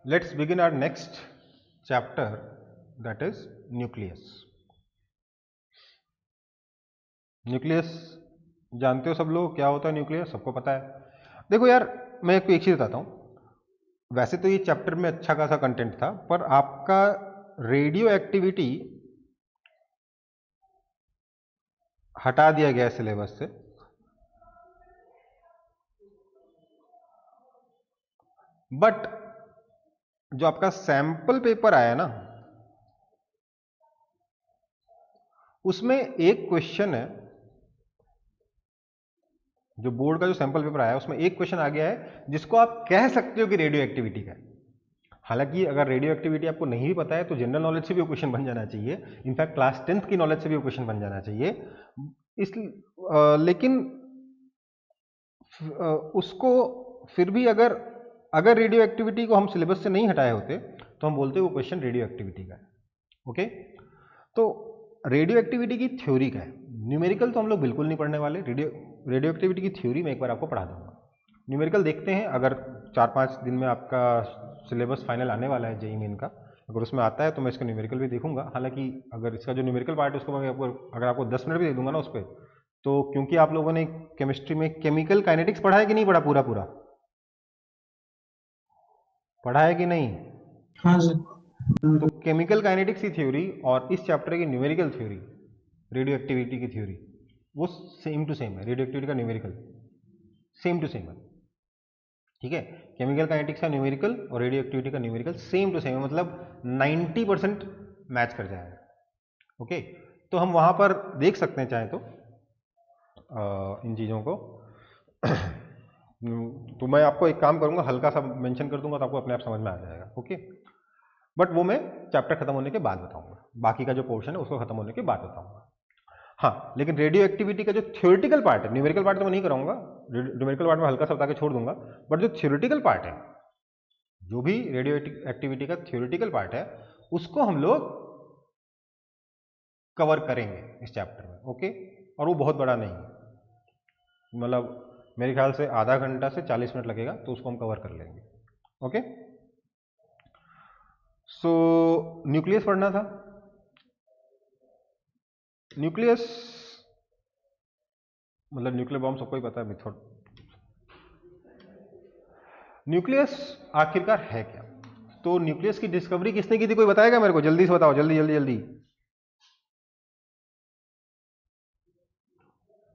Let's begin our next chapter, that is nucleus. Nucleus जानते हो सब लोग, क्या होता है न्यूक्लियस? सबको पता है। देखो यार, मैं आपको एक चीज बताता हूँ। वैसे तो ये चैप्टर में अच्छा खासा कंटेंट था, पर आपका रेडियो एक्टिविटी हटा दिया गया है सिलेबस से। बट जो आपका सैंपल पेपर आया ना, उसमें एक क्वेश्चन है, जो बोर्ड का जो सैंपल पेपर आया है उसमें एक क्वेश्चन आ गया है जिसको आप कह सकते हो कि रेडियो एक्टिविटी का है। हालांकि अगर रेडियो एक्टिविटी आपको नहीं भी पता है तो जनरल नॉलेज से भी वो क्वेश्चन बन जाना चाहिए, इनफैक्ट क्लास 10th की नॉलेज से भी वो क्वेश्चन बन जाना चाहिए। इस लेकिन उसको फिर भी अगर अगर रेडियो एक्टिविटी को हम सिलेबस से नहीं हटाए होते तो हम बोलते वो क्वेश्चन रेडियो एक्टिविटी का है। ओके, तो रेडियो एक्टिविटी की थ्योरी का है, न्यूमेरिकल तो हम लोग बिल्कुल नहीं पढ़ने वाले। रेडियो एक्टिविटी की थ्योरी मैं एक बार आपको पढ़ा दूंगा। न्यूमेरिकल देखते हैं, अगर 4-5 दिन में आपका सिलेबस फाइनल आने वाला है जेईई मेन का, अगर उसमें आता है तो मैं इसका न्यूमेरिकल भी देखूंगा। हालांकि अगर इसका जो न्यूमेरिकल पार्ट है उसको मैं अगर आपको 10 मिनट भी दे दूंगा ना उस पर, तो क्योंकि आप लोगों ने केमिस्ट्री में केमिकल काइनेटिक्स पढ़ा है कि नहीं पढ़ा? पूरा पूरा पढ़ा है कि नहीं? हाँ सर। तो केमिकल काइनेटिक्स की थ्योरी और इस चैप्टर की न्यूमेरिकल थ्योरी, रेडियो एक्टिविटी की थ्योरी, वो सेम टू सेम है। रेडियो एक्टिविटी का न्यूमेरिकल सेम टू सेम है, ठीक है। केमिकल काइनेटिक्स का न्यूमेरिकल और रेडियो एक्टिविटी का न्यूमेरिकल सेम टू सेम है, मतलब 90% मैच कर जाएगा। ओके, तो हम वहां पर देख सकते हैं चाहे तो इन चीज़ों को। तो मैं आपको एक काम करूंगा, हल्का सा मेंशन कर दूंगा तो आपको अपने आप समझ में आ जाएगा। ओके, बट वो मैं चैप्टर खत्म होने के बाद बताऊंगा, बाकी का जो पोर्शन है उसको खत्म होने के बाद बताऊंगा। हाँ, लेकिन रेडियो एक्टिविटी का जो थ्योरेटिकल पार्ट है, न्यूमेरिकल पार्ट तो मैं नहीं कराऊंगा, न्यूमेरिकल पार्ट में हल्का सा बता के छोड़ दूंगा, बट जो थ्योरेटिकल पार्ट है, जो भी रेडियो एक्टिविटी का थ्योरेटिकल पार्ट है, उसको हम लोग कवर करेंगे इस चैप्टर में। ओके, और वो बहुत बड़ा नहीं है, मतलब मेरे ख्याल से आधा घंटा से 40 मिनट लगेगा, तो उसको हम कवर कर लेंगे। ओके, सो न्यूक्लियस पढ़ना था। न्यूक्लियस मतलब न्यूक्लियर बॉम्ब सबको ही पता है, मिथोड। न्यूक्लियस आखिरकार है क्या? तो न्यूक्लियस की डिस्कवरी किसने की थी? कोई बताएगा मेरे को? जल्दी से बताओ, जल्दी जल्दी जल्दी।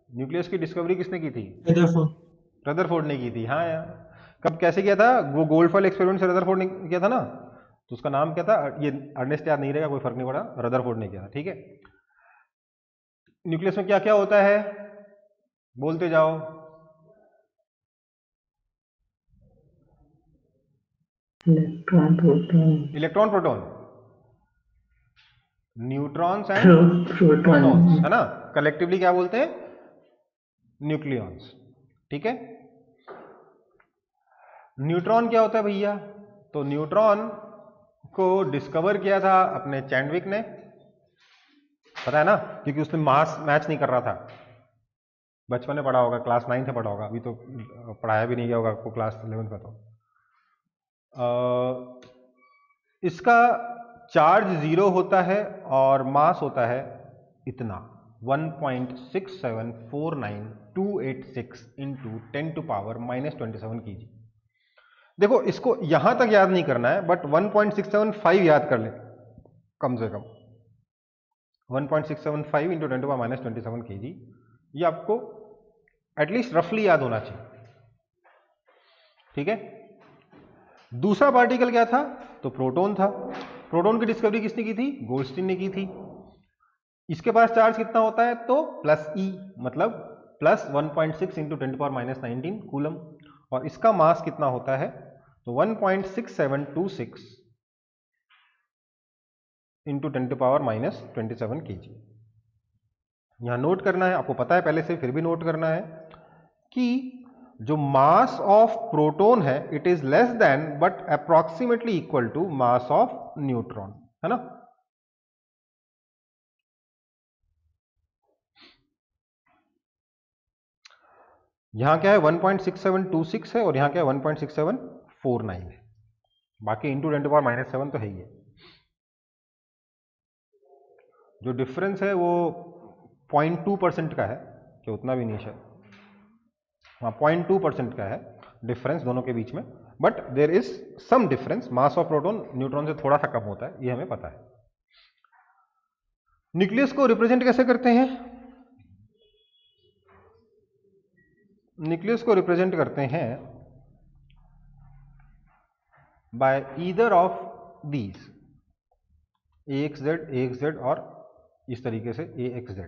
न्यूक्लियस की डिस्कवरी किसने की थी? रदरफोर्ड ने की थी। हाँ यार, कब कैसे किया था? वो गोल्डफॉल एक्सपेरिमेंट से रदरफोर्ड ने किया था ना, तो उसका नाम क्या था? ये अर्नेस्ट याद नहीं रहेगा, कोई फर्क नहीं पड़ा, रदरफोर्ड ने किया था। ठीक है, न्यूक्लियस में क्या क्या होता है बोलते जाओ। Electron proton, electron, proton, neutrons and protons, है ना? कलेक्टिवली क्या बोलते हैं? न्यूक्लियॉन्स। ठीक है, न्यूट्रॉन क्या होता है भैया? तो न्यूट्रॉन को डिस्कवर किया था अपने चैंडविक ने, पता है ना, क्योंकि उसमें मास मैच नहीं कर रहा था। बचपन में पढ़ा होगा, क्लास 9 से पढ़ा होगा, अभी तो पढ़ाया भी नहीं गया होगा आपको क्लास 11 का। तो इसका चार्ज 0 होता है और मास होता है इतना 1.6749286 इंटू 10⁻⁻27 kg। देखो, इसको यहां तक याद नहीं करना है, बट 1.675 याद कर ले कम से कम। 1.675 इंटू 10⁻⁻27 kg, ये आपको एटलीस्ट रफली याद होना चाहिए। ठीक है, दूसरा पार्टिकल क्या था? तो प्रोटॉन था। प्रोटॉन की डिस्कवरी किसने की थी? गोल्डस्टीन ने की थी। इसके पास चार्ज कितना होता है? तो प्लस ई, मतलब प्लस 1.6 इंटू 10⁻⁻19 कूलम। और इसका मास कितना होता है? तो 1.6726 इंटू 10⁻⁻27 kg। यहां नोट करना है, आपको पता है पहले से, फिर भी नोट करना है कि जो मास ऑफ प्रोटॉन है it is less than but approximately equal to mass of neutron, है ना? यहां क्या है? 1.6726 है और यहां क्या है? 1.6749 है। बाकी इंटू 10⁻⁷ तो है ही है। जो डिफरेंस है वो 0.2% का है, कि उतना भी नहीं है, हाँ 0.2% का है डिफरेंस दोनों के बीच में, but there is some difference. Mass of proton neutron से थोड़ा सा कम होता है, ये हमें पता है। न्यूक्लियस को रिप्रेजेंट कैसे करते हैं? न्यूक्लियस को रिप्रेजेंट करते हैं by either of these, AXZ और इस तरीके से AXZ,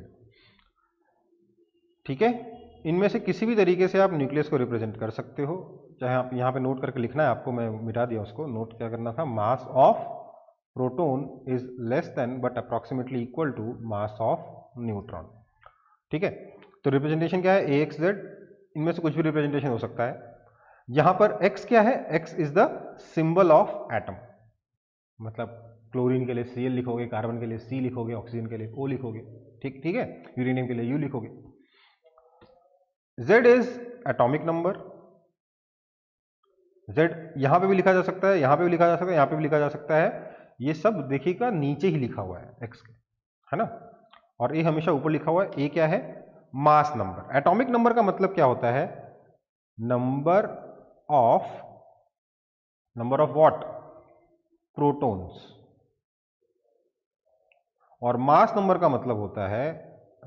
ठीक है। इनमें से किसी भी तरीके से आप न्यूक्लियस को रिप्रेजेंट कर सकते हो, चाहे आप यहाँ पे नोट करके लिखना है आपको, मैं मिटा दिया उसको, नोट क्या करना था, mass of proton is less than but approximately equal to mass of neutron, ठीक है। तो रिप्रेजेंटेशन क्या है, AXZ, इनमें से कुछ भी रिप्रेजेंटेशन हो सकता है। यहां पर X क्या है, X is the symbol of atom, मतलब क्लोरीन के लिए Cl लिखोगे, कार्बन के लिए C लिखोगे, ऑक्सीजन के लिए O लिखोगे, ठीक ठीक है, यूरेनियम के लिए U लिखोगे। Z is atomic number, Z यहां पे भी लिखा जा सकता है, यहां पे भी लिखा जा सकता है, यहां पे भी लिखा जा सकता है, ये सब देखिएगा नीचे ही लिखा हुआ है X के, है ना, और A हमेशा ऊपर लिखा हुआ है। A क्या है, मास नंबर। एटॉमिक नंबर का मतलब क्या होता है, नंबर ऑफ व्हाट, प्रोटॉन्स, और मास नंबर का मतलब होता है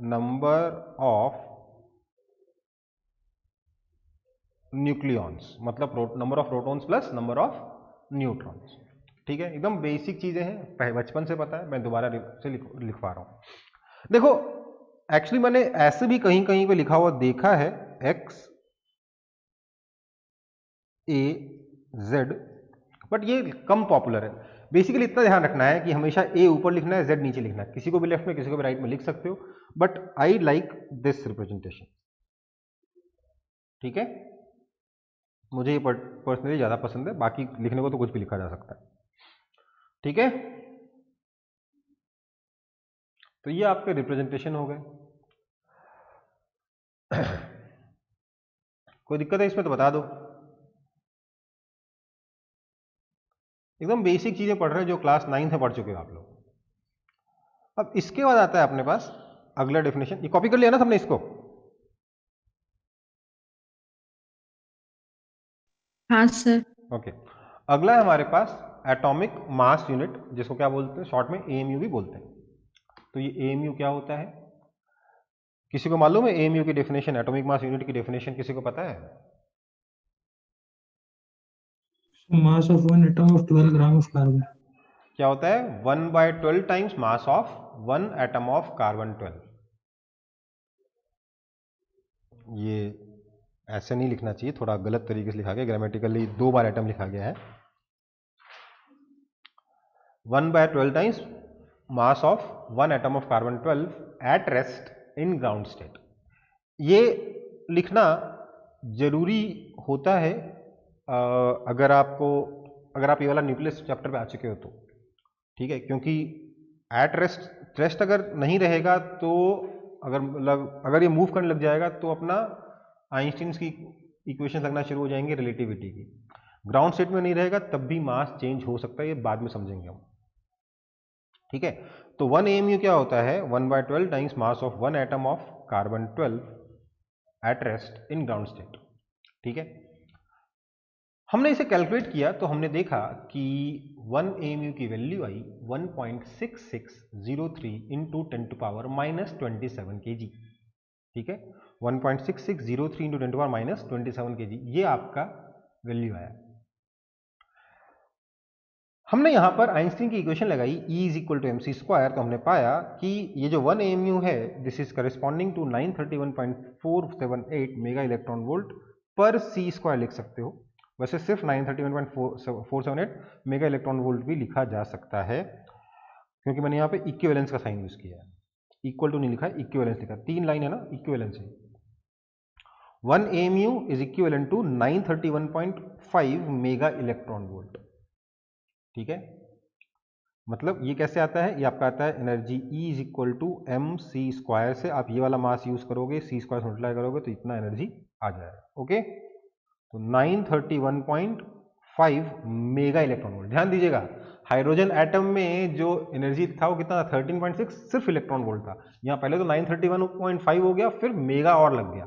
नंबर ऑफ न्यूक्लियॉन्स, मतलब number of protons plus number of neutrons, ठीक है। एकदम बेसिक चीजें हैं, बचपन से पता है, मैं दोबारा से लिखवा रहा हूं। देखो एक्चुअली मैंने ऐसे भी कहीं कहीं पे लिखा हुआ देखा है, X A Z, बट ये कम पॉपुलर है। बेसिकली इतना ध्यान रखना है कि हमेशा A ऊपर लिखना है, Z नीचे लिखना है, किसी को भी लेफ्ट में किसी को भी राइट में लिख सकते हो, but I like this representation, ठीक है। मुझे ये पर्सनली ज्यादा पसंद है, बाकी लिखने को तो कुछ भी लिखा जा सकता है, ठीक है। तो ये आपके रिप्रेजेंटेशन हो गए। कोई दिक्कत है इसमें तो बता दो। एकदम बेसिक चीजें पढ़ रहे हैं जो क्लास 9 में पढ़ चुके हो आप लोग। अब इसके बाद आता है अपने पास अगला डेफिनेशन, ये कॉपी कर लिया ना सबने इसको? हाँ सर। ओके। अगला है हमारे पास एटॉमिक मास यूनिट, जिसको क्या बोलते हैं शॉर्ट में AMU भी बोलते हैं। तो ये AMU क्या होता है, किसी को मालूम है AMU की डेफिनेशन, एटॉमिक मास यूनिट की डेफिनेशन किसी को पता है? Mass of one atom of 12 gram of carbon. क्या होता है, 1/12 times mass of 1 atom of carbon 12। ये ऐसे नहीं लिखना चाहिए, थोड़ा गलत तरीके से लिखा गया, ग्रामेटिकली 2 बार एटम लिखा गया है। 1/12 times mass of 1 atom of carbon 12 at rest in ground state. ये लिखना जरूरी होता है अगर आप ये वाला न्यूक्लियस चैप्टर पे आ चुके हो तो, ठीक है, क्योंकि एट रेस्ट अगर नहीं रहेगा तो अगर ये मूव करने लग जाएगा तो अपना आइंस्टीन की इक्वेशन लगना शुरू हो जाएंगे रिलेटिविटी की। ग्राउंड स्टेट में नहीं रहेगा तब भी मास चेंज हो सकता है, ये बाद में समझेंगे हम, ठीक है। तो 1 AMU क्या होता है, 1/12 times mass of 1 atom of carbon 12 at rest in ground state, ठीक है। हमने इसे कैलकुलेट किया तो हमने देखा कि 1 AMU की वैल्यू आई 1.6603 इंटू 10⁻⁻27 kg, ठीक है। 1.6603 इंटू 10⁻⁻27 kg, ये आपका वैल्यू आया। हमने यहां पर आइंस्टीन की इक्वेशन लगाई E is equal to mc square, तो हमने पाया कि ये जो 1 AMU है this is corresponding to 931.478 mega electron volt per C square लिख सकते हो। वैसे सिर्फ 931.478 मेगा इलेक्ट्रॉन वोल्ट भी लिखा जा सकता है, क्योंकि मैंने यहाँ पे इक्विवेलेंस का साइन यूज किया है, इक्वल टू नहीं लिखा है, इक्विवेलेंस लिखा, 3 लाइन है ना, इक्विवेलेंस है। 1 AMU is equivalent to 931.5 mega electron volt, ठीक है। मतलब ये कैसे आता है, ये आपका आता है energy E is equal to mc square से आप ये वाला मास यूज करोगे, C स्क्वायर मल्टीप्लाई करोगे तो इतना एनर्जी आ जाएगा, ओके। तो 931.5 मेगा इलेक्ट्रॉन वोल्ट। ध्यान दीजिएगा, हाइड्रोजन एटम में जो एनर्जी था वो कितना था, 13.6 सिर्फ इलेक्ट्रॉन वोल्ट था। यहाँ पहले तो 931.5 हो गया, फिर मेगा और लग गया।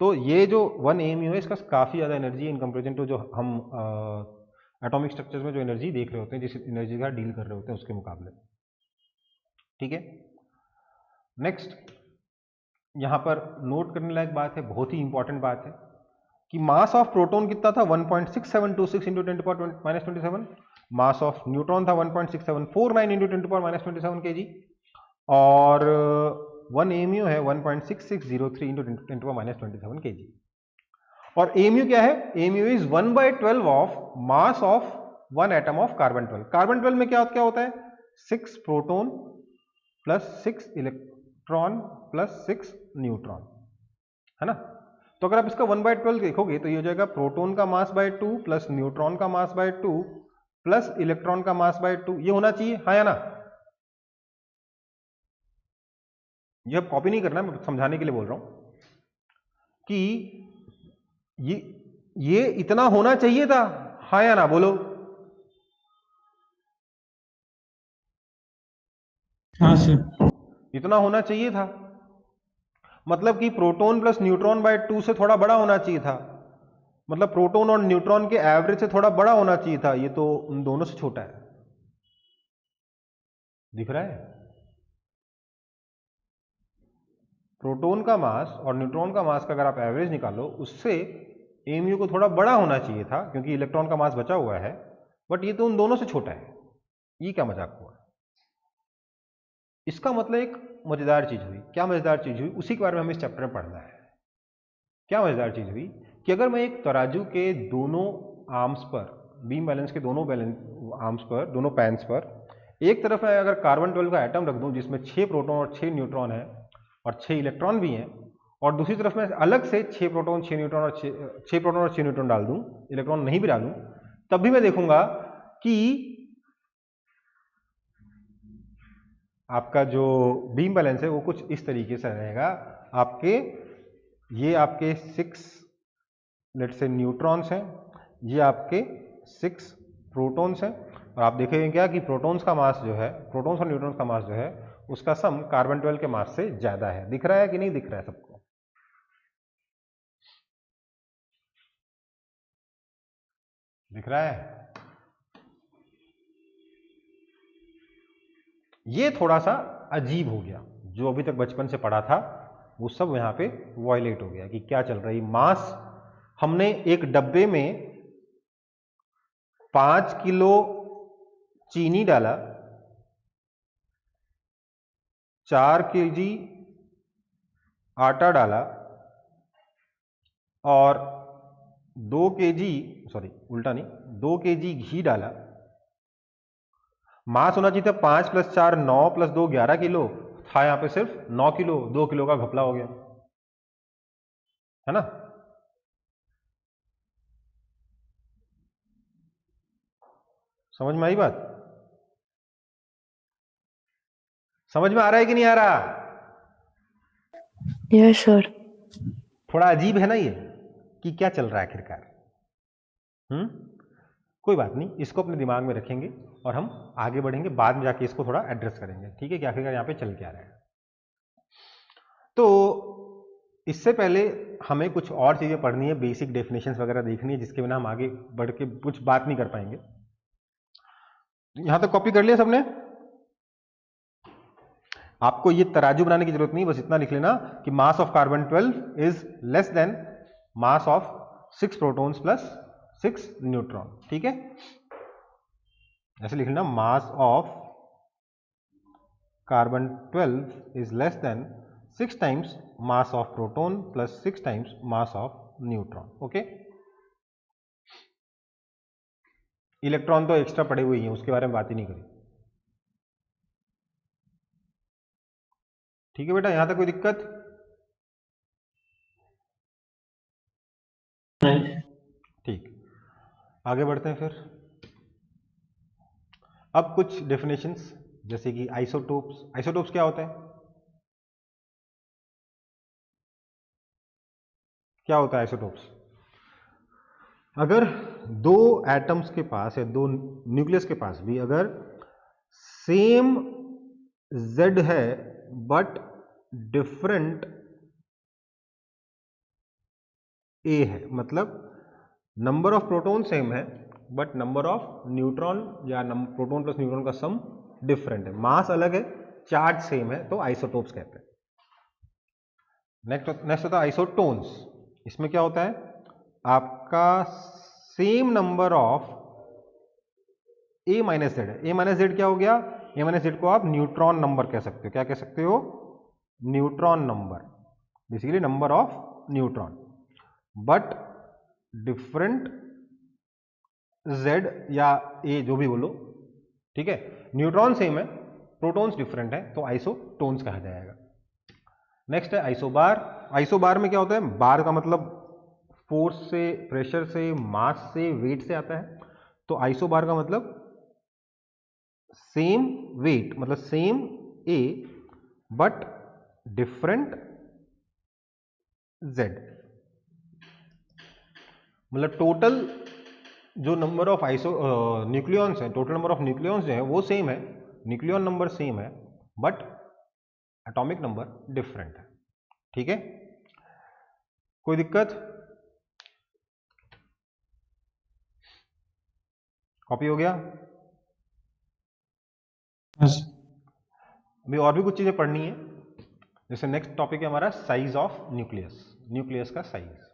तो ये जो 1 AMU है इसका काफ़ी ज़्यादा एनर्जी है इन कंपेरिजन टू जो हम एटॉमिक स्ट्रक्चर्स में जो एनर्जी देख रहे होते हैं, जिस एनर्जी का डील कर रहे होते हैं उसके मुकाबले। ठीक है, नेक्स्ट यहाँ पर नोट करने लायक बात है, बहुत ही इंपॉर्टेंट बात है कि मास ऑफ प्रोटॉन कितना था, 1.6726 इंटू 10⁻⁻27। मास ऑफ न्यूट्रॉन था 1.6749 इंटू 10⁻⁻27 kg, और 1 AMU है 1.6603 इंटू 10⁻⁻27 kg। और AMU क्या है, AMU is 1/12 of mass of 1 atom of carbon 12। Carbon 12 में क्या होता है, 6 proton plus 6 electron plus 6 neutron, है ना। तो अगर आप इसका 1/12 देखोगे तो ये हो जाएगा प्रोटॉन का मास बाय 2 प्लस न्यूट्रॉन का मास बाय 2 प्लस इलेक्ट्रॉन का मास बाय 2। ये होना चाहिए, हाँ या ना। ये अब कॉपी नहीं करना, मैं समझाने के लिए बोल रहा हूं कि ये इतना होना चाहिए था, हाँ या ना, बोलो। हाँ सर। इतना होना चाहिए था, मतलब कि प्रोटॉन प्लस न्यूट्रॉन बाय 2 से थोड़ा बड़ा होना चाहिए था, मतलब प्रोटॉन और न्यूट्रॉन के एवरेज से थोड़ा बड़ा होना चाहिए था। ये तो उन दोनों से छोटा है, दिख रहा है। प्रोटॉन का मास और न्यूट्रॉन का मास का अगर आप एवरेज निकालो, उससे एमयू को थोड़ा बड़ा होना चाहिए था क्योंकि इलेक्ट्रॉन का मास बचा हुआ है, बट ये तो उन दोनों से छोटा है। ये क्या मजाक हुआ। इसका मतलब एक मजेदार चीज हुई। क्या मजेदार चीज हुई, उसी के बारे में हमें इस चैप्टर में पढ़ना है। क्या मजेदार चीज हुई कि अगर मैं एक तराजू के दोनों आर्म्स पर, बीम बैलेंस के दोनों आर्म्स पर, दोनों पैन्स पर, एक तरफ मैं अगर कार्बन 12 का एटम रख दूं जिसमें 6 प्रोटॉन और 6 न्यूट्रॉन है और 6 इलेक्ट्रॉन भी हैं, और दूसरी तरफ मैं अलग से 6 प्रोटॉन 6 न्यूट्रॉन और 6 प्रोटॉन और 6 न्यूट्रॉन डाल दूं, इलेक्ट्रॉन नहीं भी डालूं, तब भी मैं देखूंगा कि आपका जो बीम बैलेंस है वो कुछ इस तरीके से रहेगा। आपके ये आपके 6 लेट से न्यूट्रॉन्स हैं, ये आपके 6 प्रोटॉन्स हैं, और आप देखेंगे क्या कि प्रोटॉन्स का मास जो है, प्रोटॉन्स और न्यूट्रॉन्स का मास जो है उसका सम कार्बन 12 के मास से ज्यादा है। दिख रहा है कि नहीं दिख रहा है सबको। दिख रहा है। ये थोड़ा सा अजीब हो गया, जो अभी तक बचपन से पढ़ा था वो सब यहां पे वायलेट हो गया कि क्या चल रही। मास हमने एक डब्बे में 5 किलो चीनी डाला, 4 kg आटा डाला और 2 kg, सॉरी उल्टा नहीं, 2 kg घी डाला। मास होना चाहिए था 5 + 4 9 + 2 11 किलो, था यहां पे सिर्फ 9 किलो। 2 किलो का घपला हो गया, है ना। समझ में आई बात? समझ में आ रहा है कि नहीं आ रहा? Yes sir. थोड़ा अजीब है ना ये कि क्या चल रहा है आखिरकार। कोई बात नहीं, इसको अपने दिमाग में रखेंगे और हम आगे बढ़ेंगे, बाद में जाके इसको थोड़ा एड्रेस करेंगे, ठीक है, कि आखिरकार यहाँ पे चल क्या रहा है। तो इससे पहले हमें कुछ और चीजें पढ़नी है, बेसिक डेफिनेशंस वगैरह देखनी है, जिसके बिना हम आगे बढ़ के कुछ बात नहीं कर पाएंगे। यहां तक कॉपी कर लिया सबने? आपको ये तराजू बनाने की जरूरत नहीं, बस इतना लिख लेना कि mass of carbon 12 is less then mass of 6 protons plus 6 neutron. ठीक है, ऐसे लिख लेना, mass of carbon 12 is less then 6 times mass of proton plus 6 times mass of neutron. Okay, electron तो एक्स्ट्रा पड़े हुए हैं, उसके बारे में बात ही नहीं करी। ठीक है बेटा, यहां तक कोई दिक्कत? ठीक, आगे बढ़ते हैं फिर। अब कुछ डेफिनेशंस, जैसे कि आइसोटोप्स। आइसोटोप्स क्या होते हैं? क्या होता है आइसोटोप्स? अगर दो एटम्स के पास या दो न्यूक्लियस के पास भी अगर सेम Z है बट डिफरेंट A है, मतलब नंबर ऑफ प्रोटॉन सेम है बट नंबर ऑफ न्यूट्रॉन या प्रोटॉन प्लस न्यूट्रॉन का सम डिफरेंट है, मास अलग है, चार्ज सेम है, तो आइसोटोप्स कहते हैं। नेक्स्ट होता है आइसोटोन्स। इसमें क्या होता है, आपका same number of A minus Z है। A माइनस जेड क्या हो गया, A माइनस जेड को आप न्यूट्रॉन नंबर कह सकते हो। क्या कह सकते हो, neutron number, basically number of neutron, but different Z या A जो भी बोलो, ठीक है। न्यूट्रॉन सेम है, प्रोटॉन्स डिफरेंट है, तो आइसोटोन्स कहा जाएगा। नेक्स्ट है आइसोबार। आइसोबार में क्या होता है, बार का मतलब फोर्स से, प्रेशर से, मास से, वेट से आता है, तो आइसोबार का मतलब सेम वेट, मतलब same A but different Z, मतलब टोटल जो नंबर ऑफ न्यूक्लियॉन्स हैं, टोटल नंबर ऑफ न्यूक्लियॉन्स जो है वो सेम है, न्यूक्लियॉन नंबर सेम है बट एटॉमिक नंबर डिफरेंट है। ठीक है, कोई दिक्कत? कॉपी हो गया? बस अभी और भी कुछ चीजें पढ़नी है, जैसे नेक्स्ट टॉपिक है हमारा साइज ऑफ न्यूक्लियस, न्यूक्लियस का साइज।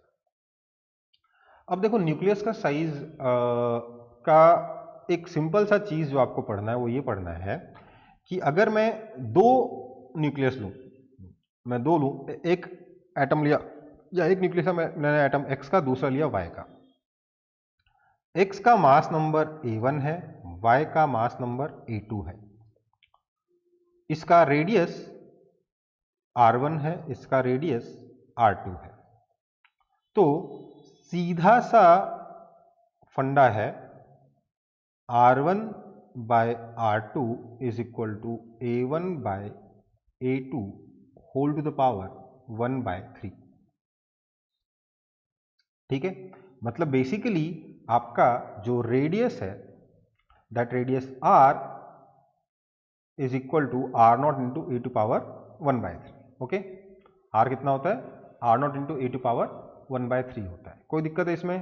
अब देखो न्यूक्लियस का साइज का एक सिंपल सा चीज जो आपको पढ़ना है वो ये पढ़ना है कि अगर मैं दो न्यूक्लियस लूं, मैं दो लूं, एक एटम लिया या एक न्यूक्लियस मैंने एटम x का, दूसरा लिया y का। x का मास नंबर a1 है, y का मास नंबर a2 है, इसका रेडियस r1 है, इसका रेडियस r2 है। तो सीधा सा फंडा है r1 by r2 is equal to a1 by a2 whole to the power 1/3। ठीक है, मतलब बेसिकली आपका जो रेडियस है, that radius r is equal to r0 into A to power 1/3। Okay, r कितना होता है, r0 into A to power 1/3 होता है। कोई दिक्कत है इसमें?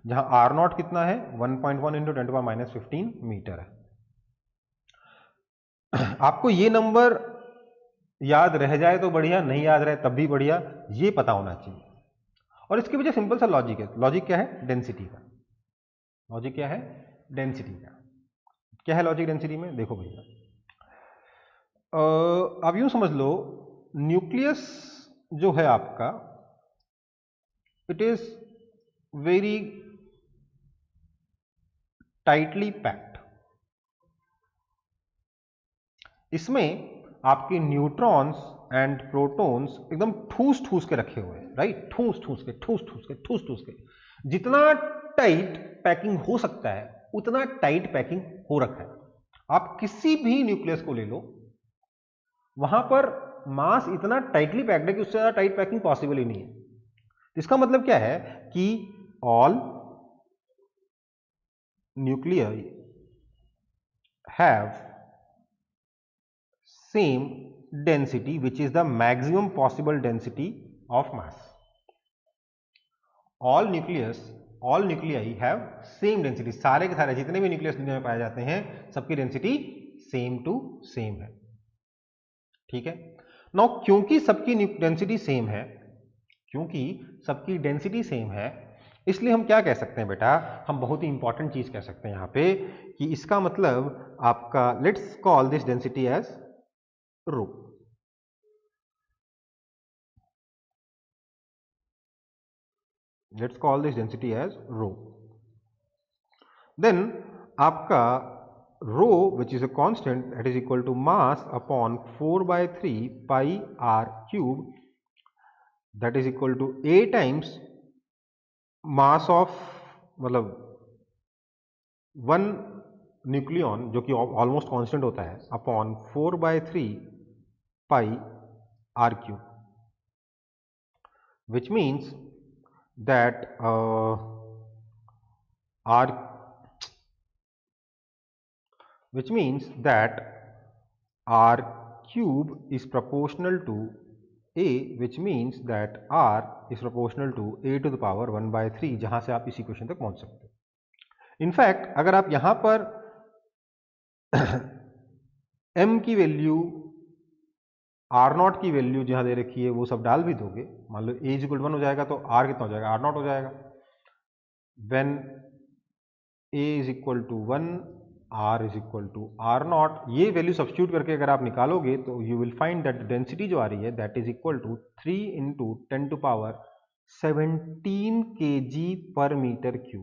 जहां r0 कितना है, 1.1 इंटू 10⁻⁻15 मीटर है। आपको ये नंबर याद रह जाए तो बढ़िया, नहीं याद रहे तब भी बढ़िया, ये पता होना चाहिए। और इसके पीछे सिंपल सा लॉजिक है। लॉजिक क्या है, डेंसिटी का। लॉजिक क्या है, डेंसिटी का। क्या है लॉजिक डेंसिटी में, देखो भैया, आप यूं समझ लो, न्यूक्लियस जो है आपका, it is very tightly packed. इसमें आपके न्यूट्रॉन्स एंड प्रोटॉन्स एकदम ठूस ठूस के रखे हुए हैं, राइट, ठूस ठूस के, ठूस ठूस के, ठूस ठूस के। जितना टाइट पैकिंग हो सकता है उतना टाइट पैकिंग हो रखा है। आप किसी भी न्यूक्लियस को ले लो, वहां पर मास इतना टाइटली पैक्ड है कि उससे ज्यादा टाइट पैकिंग पॉसिबल ही नहीं है। इसका मतलब क्या है कि all nuclear have same density which is the maximum possible density of mass. All nuclei have same density. सारे के सारे जितने भी न्यूक्लियस दुनिया में पाए जाते हैं सबकी डेंसिटी सेम टू सेम है। ठीक है, नाउ क्योंकि सबकी डेंसिटी सेम है, क्योंकि सबकी डेंसिटी सेम है, इसलिए हम क्या कह सकते हैं बेटा, हम बहुत ही इंपॉर्टेंट चीज कह सकते हैं यहां पे कि इसका मतलब आपका, let's call this density as rho. Let's call this density as rho. Then आपका rho, which is a constant, that is equal to mass upon 4/3 pi r cube, that is equal to a times mass of, मतलब one nucleon जो कि almost constant होता है, upon 4/3 pi r cube, which means that R, which means that R cube is proportional to A, which means that R is proportional to A to the power 1/3, जहां से आप इस equation तक पहुंच सकते हो। इनफैक्ट अगर आप यहां पर m की वैल्यू, R0 की वैल्यू जहां दे रखी है वो सब डाल भी दोगे, मान लो A = 1 हो जाएगा तो R कितना हो जाएगा, R0 हो जाएगा। When A = 1, R R0, ये वैल्यू सब्स्टिट्यूट करके अगर आप निकालोगे तो you will find that density जो आ रही है that is equal to 3 × 10⁻17 kg/m³।